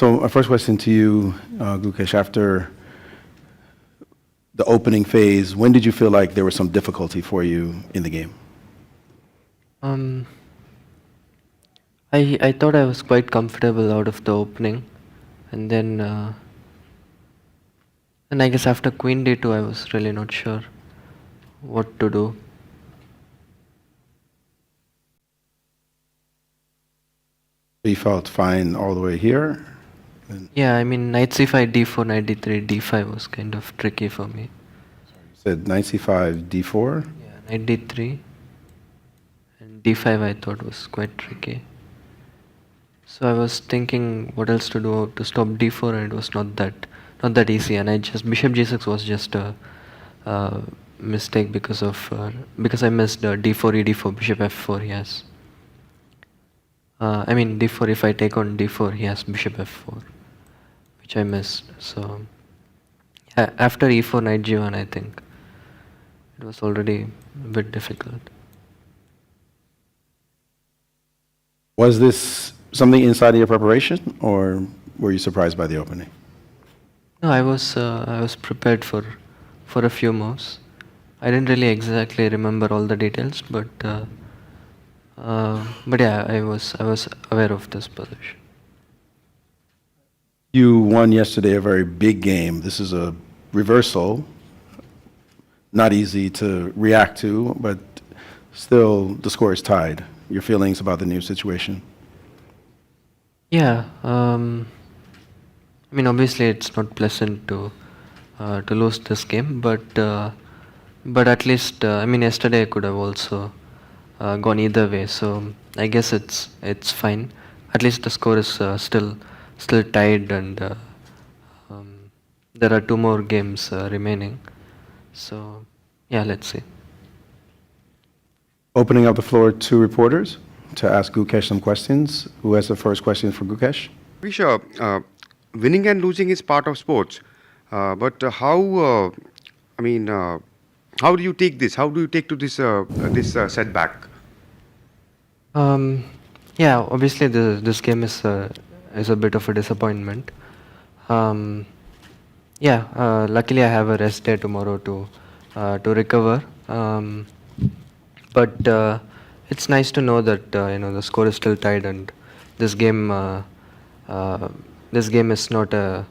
So my first question to you, Gukesh, after the opening phase, when did you feel like there was some difficulty for you in the game? I thought I was quite comfortable out of the opening, and then I guess after Queen D2 I was really not sure what to do. You felt fine all the way here? Yeah, I mean knight c5, d4, knight d3, d5 was kind of tricky for me. You said knight c5, d4? Yeah, knight d3 and d5 I thought was quite tricky. So I was thinking what else to do to stop d4, and it was not that easy, and bishop g6 was just a mistake because I missed d4 e4, bishop f4. Yes, I mean d4, if I take on d4 he has bishop f4, which I missed. So yeah, after e4 knight g1 I think it was already a bit difficult. Was this something inside of your preparation, or were you surprised by the opening? No, I was prepared for a few moves. I didn't really exactly remember all the details, but yeah, I was aware of this position. You won yesterday a very big game. This is a reversal, not easy to react to, but still the score is tied. Your feelings about the new situation? Yeah, I mean obviously it's not pleasant to lose this game, but at least I mean yesterday I could have also gone either way, so I guess it's fine. At least the score is still tied, and there are 2 more games remaining. So yeah, let's see. Opening up the floor to reporters to ask Gukesh some questions. Who has the first question for Gukesh? Visha, winning and losing is part of sports, but how? I mean, how do you take this? How do you take to this setback? Yeah, obviously this game is a bit of a disappointment. Yeah, luckily I have a rest day tomorrow to recover. But it's nice to know that the score is still tied, and this game is not a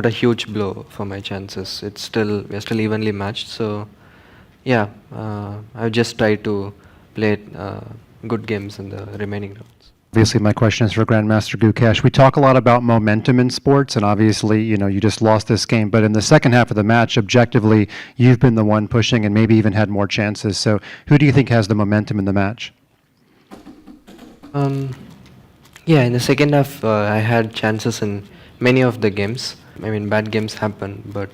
huge blow for my chances. We're still evenly matched. So yeah, I've just tried to play good games in the remaining rounds. Obviously, my question is for Grandmaster Gukesh. We talk a lot about momentum in sports, and obviously, you just lost this game. But in the second half of the match, objectively, you've been the one pushing and maybe even had more chances. So who do you think has the momentum in the match? Yeah, in the second half, I had chances in many of the games. I mean, bad games happen, but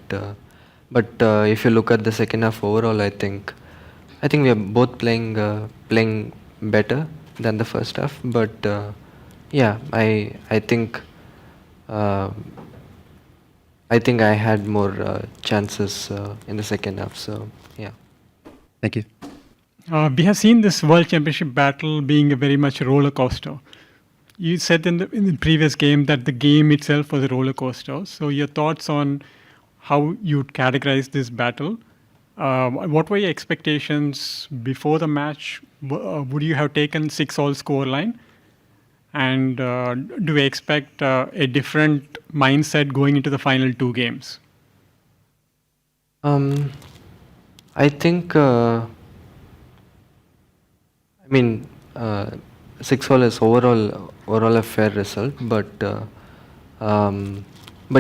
if you look at the second half overall, I think we are both playing better than the first half. But yeah, I think I had more chances in the second half. So yeah. Thank you. We have seen this World Championship battle being a very much roller coaster. You said in the previous game that the game itself was a roller coaster. So your thoughts on how you'd categorize this battle? What were your expectations before the match? Would you have taken 6-all scoreline? And do we expect a different mindset going into the final 2 games? I think, I mean, 6-all is overall a fair result, but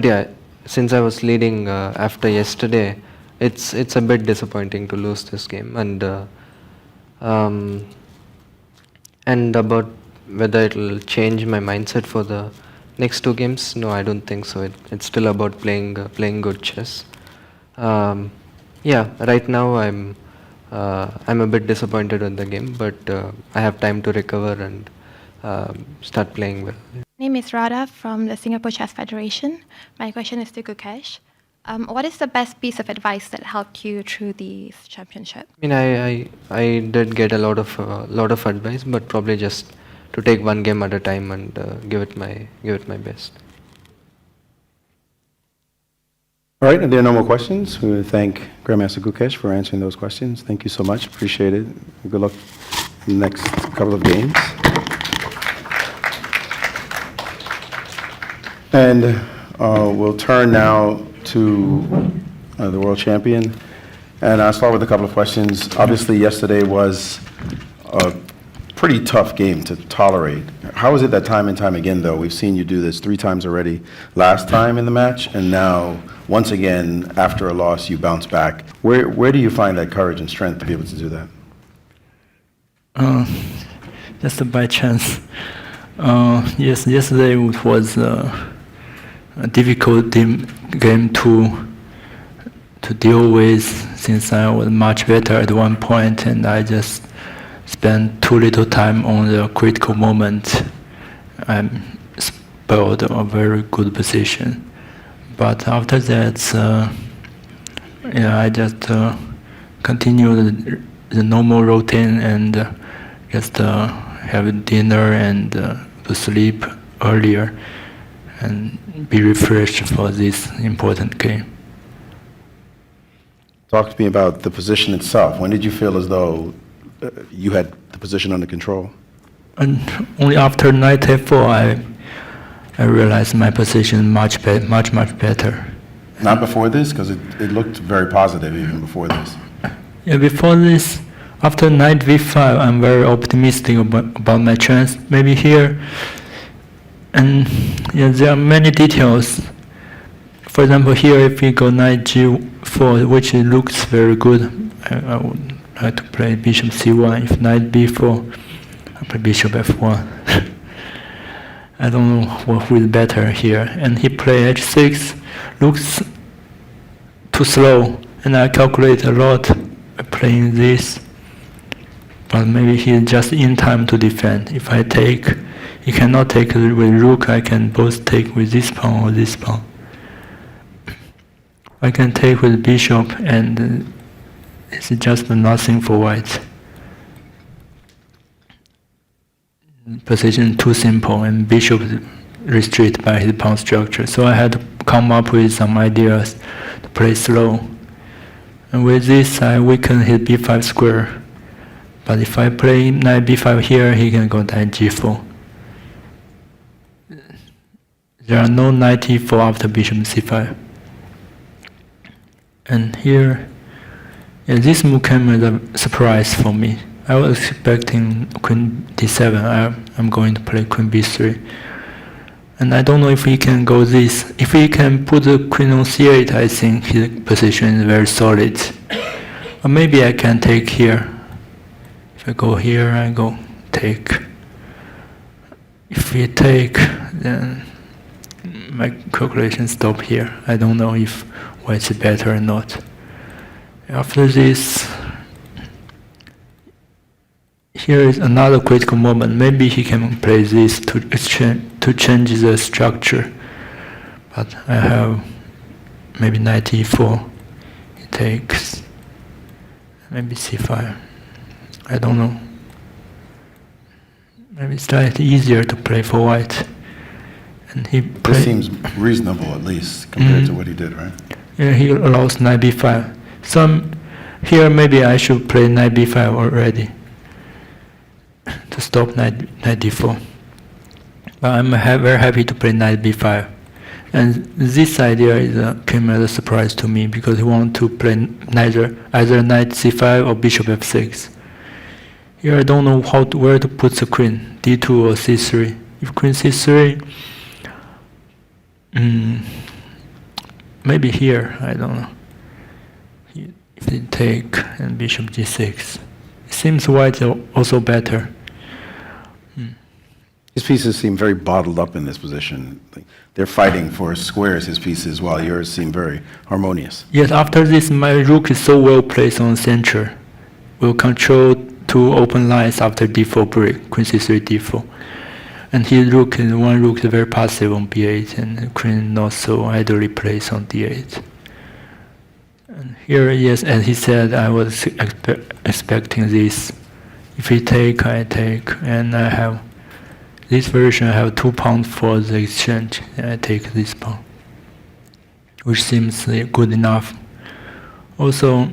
yeah, since I was leading after yesterday, it's a bit disappointing to lose this game, and about whether it'll change my mindset for the next 2 games, no, I don't think so. It's still about playing good chess. Yeah, right now I'm a bit disappointed with the game, but I have time to recover and start playing well. My name is Radha from the Singapore Chess Federation. My question is to Gukesh. What is the best piece of advice that helped you through the championship? I mean, I did get a lot of advice, but probably just to take one game at a time and give it my best. All right, if there are no more questions, we would thank Grandmaster Gukesh for answering those questions. Thank you so much. Appreciate it. Good luck in the next couple of games. And we'll turn now to the world champion. And I'll start with a couple of questions. Obviously, yesterday was a pretty tough game to tolerate. How is it that time and time again, though, we've seen you do this 3 times already, last time in the match, and now, once again, after a loss, you bounce back. Where do you find that courage and strength to be able to do that? Just by chance. Yes, yesterday was a difficult game to deal with, since I was much better at one point and I just spent too little time on the critical moment. I spoiled a very good position. But after that, I just continued the normal routine and just have dinner and to sleep earlier and be refreshed for this important game. Talk to me about the position itself. When did you feel as though you had the position under control? And only after knight f4, I realized my position much better. Not before this, because it looked very positive even before this. Yeah, before this, after knight v5, I'm very optimistic about my chance. Maybe here, and yeah, there are many details. For example, here if we go knight g4, which looks very good, I would like to play bishop c1. If knight b4, I play bishop f1. I don't know what will be better here. And he play h6, looks too slow, and I calculate a lot by playing this. But maybe he's just in time to defend. If I take, he cannot take with rook, I can both take with this pawn or this pawn. I can take with bishop, and it's just nothing for white. Position too simple, and bishop restricted by his pawn structure. So I had to come up with some ideas to play slow. And with this, I weaken his b5 square. But if I play knight b5 here, he can go knight g4. There are no knight e4 after bishop c5. And here, yeah, this move came as a surprise for me. I was expecting queen d7. I'm going to play queen b3. And I don't know if he can go this. If he can put the queen on c8, I think his position is very solid. Or maybe I can take here. If I go here, I go take. If we take, then my calculation stop here. I don't know if white's better or not. After this, here is another critical moment. Maybe he can play this to change the structure. But I have maybe knight e4. He takes. Maybe c5. I don't know. Maybe it's slightly easier to play for white. And he This seems reasonable, at least, compared to what he did, right? Yeah, he allows knight b5. Here maybe I should play knight b5 already to stop knight d4. But I'm very happy to play knight b5. And this idea came as a surprise to me because he wanted to play either knight c5 or bishop f6. Here I don't know where to put the queen, d2 or c3. If queen c3, maybe here, I don't know. If they take and bishop g6, it seems white also better. His pieces seem very bottled up in this position. They're fighting for squares, his pieces, while yours seem very harmonious. Yes, after this, my rook is so well placed on center. Will control 2 open lines after d4 break, queen c3, d4. And his rook, one rook is very passive on b8, and the queen not so idly placed on d8. And here, yes, as he said, I was expecting this. If he take, I take, and I have this version I have 2 pounds for the exchange. I take this pawn, which seems good enough. Also,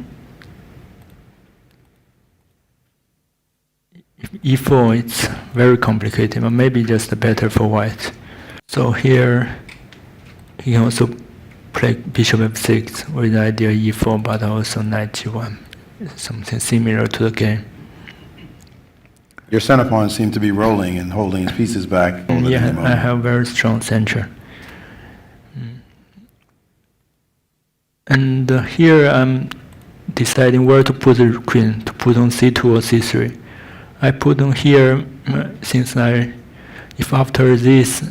if e4, it's very complicated, but maybe just better for white. So here, he can also play bishop f6 with the idea e4, but also knight g1, something similar to the game. Your center pawn seemed to be rolling and holding his pieces back. Yeah, I have very strong center. And here I'm deciding where to put the queen, to put on c2 or c3. I put on here, since if after this,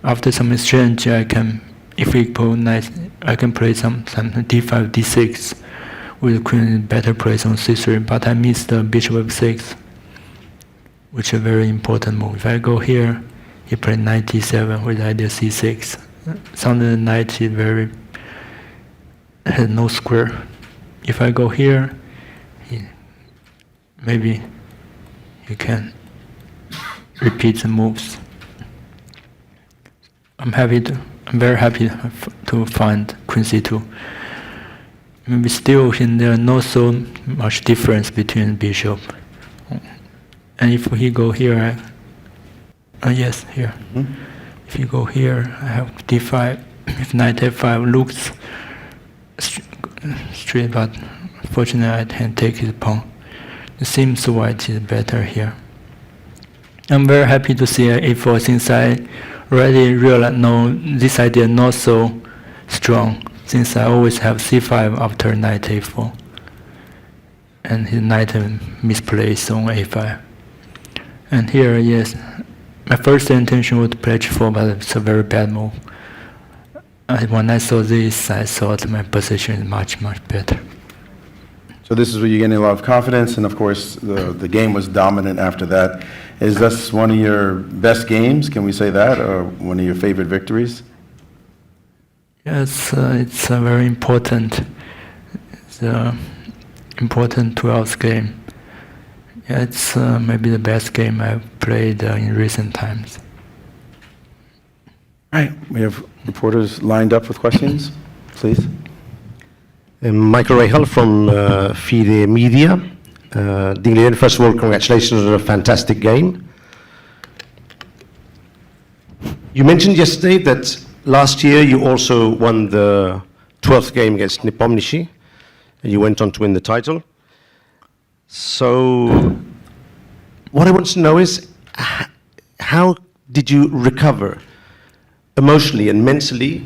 after some exchange, I can, if equal knight, I can play some d5, d6, with the queen in better place on c3, but I missed the bishop f6, which is a very important move. If I go here, he played knight d7 with idea c6. Suddenly the knight is has no square. If I go here, maybe he can repeat the moves. I'm very happy to find queen c2. Maybe still there not so much difference between bishop. And if he go here, yes, here. Mm-hmm. If you go here, I have d5. If knight f5 looks straight, but fortunately I can take his pawn. It seems white is better here. I'm very happy to see a4 since I already realized this idea not so strong, since I always have c5 after knight a4. And his knight misplaced on a5. And here, yes, my first intention was to play h4, but it's a very bad move. When I saw this, I thought my position is much, much better. So this is where you're getting a lot of confidence, and of course, the game was dominant after that. Is this one of your best games, can we say that, or one of your favorite victories? Yes, it's a very important. It's an important 12th game. Yeah, it's maybe the best game I've played in recent times. All right, we have reporters lined up with questions, please. Michael Rahal from FIDE Media. Ding Liren, first of all, congratulations on a fantastic game. You mentioned yesterday that last year you also won the 12th game against Nepomniachtchi, and you went on to win the title. So what I want to know is, how did you recover emotionally and mentally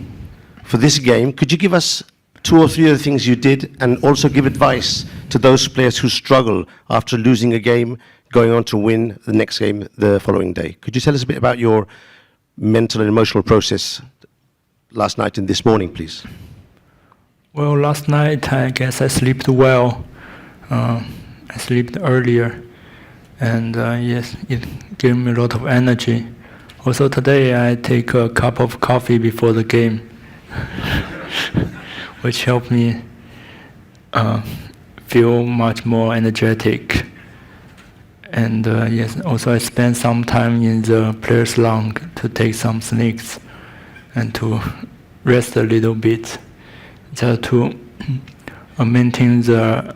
for this game? Could you give us 2 or 3 of the things you did, and also give advice to those players who struggle after losing a game, going on to win the next game the following day? Could you tell us a bit about your mental and emotional process last night and this morning, please? Well, last night I guess I slept well. I slept earlier, and yes, it gave me a lot of energy. Also today I take a cup of coffee before the game, which helped me feel much more energetic. And yes, also I spent some time in the players' lounge to take some snacks and to rest a little bit, just to maintain the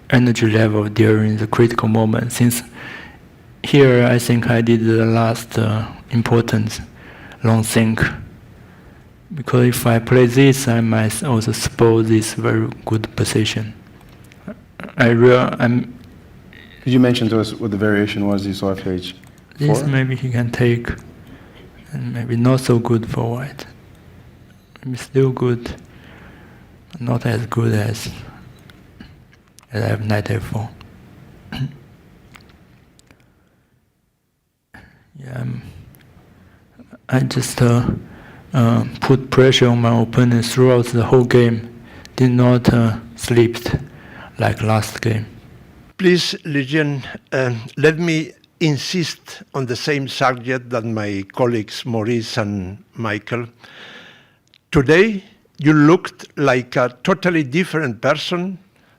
energy level during the critical moment. Since here I think I did the last important long think, because if I play this, I might also spoil this very good position. Could you mention to us what the variation was you saw after H4? This maybe he can take, and maybe not so good for white. Maybe still good, but not as good as I have knight f4. Yeah, I just put pressure on my opponent throughout the whole game. Did not sleep like last game. Please, Legion, let me insist on the same subject that my colleagues Maurice and Michael. Today, you looked like a totally different person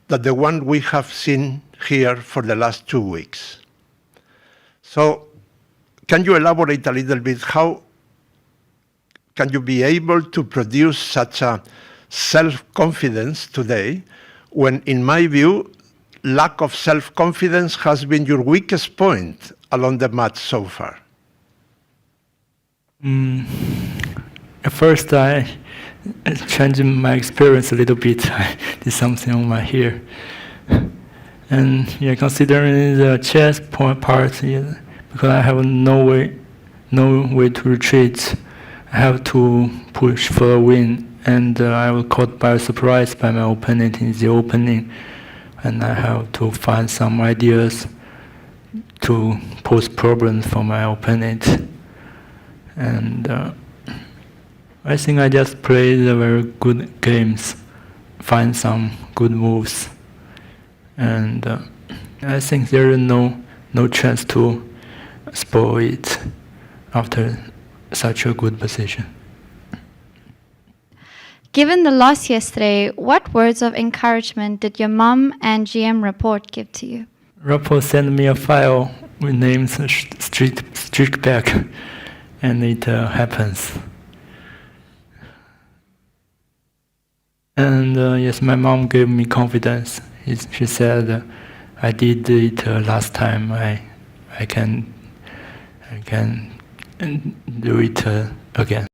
than the one we have seen here for the last 2 weeks. So, can you elaborate a little bit? How can you be able to produce such a self-confidence today when, in my view, lack of self-confidence has been your weakest point along the match so far? At first, I changed my experience a little bit. I did something on my hair. And yeah, considering the chess part, yeah, because I have no way to retreat, I have to push for a win. And I was caught by surprise by my opponent in the opening. And I have to find some ideas to pose problems for my opponent. And I think I just played the very good games, find some good moves. And I think there is no chance to spoil it after such a good position. Given the loss yesterday, what words of encouragement did your mom and GM Rapport give to you? Rapport sent me a file with names streak back, and it happens. And yes, my mom gave me confidence. She said, "I did it last time. I can do it again."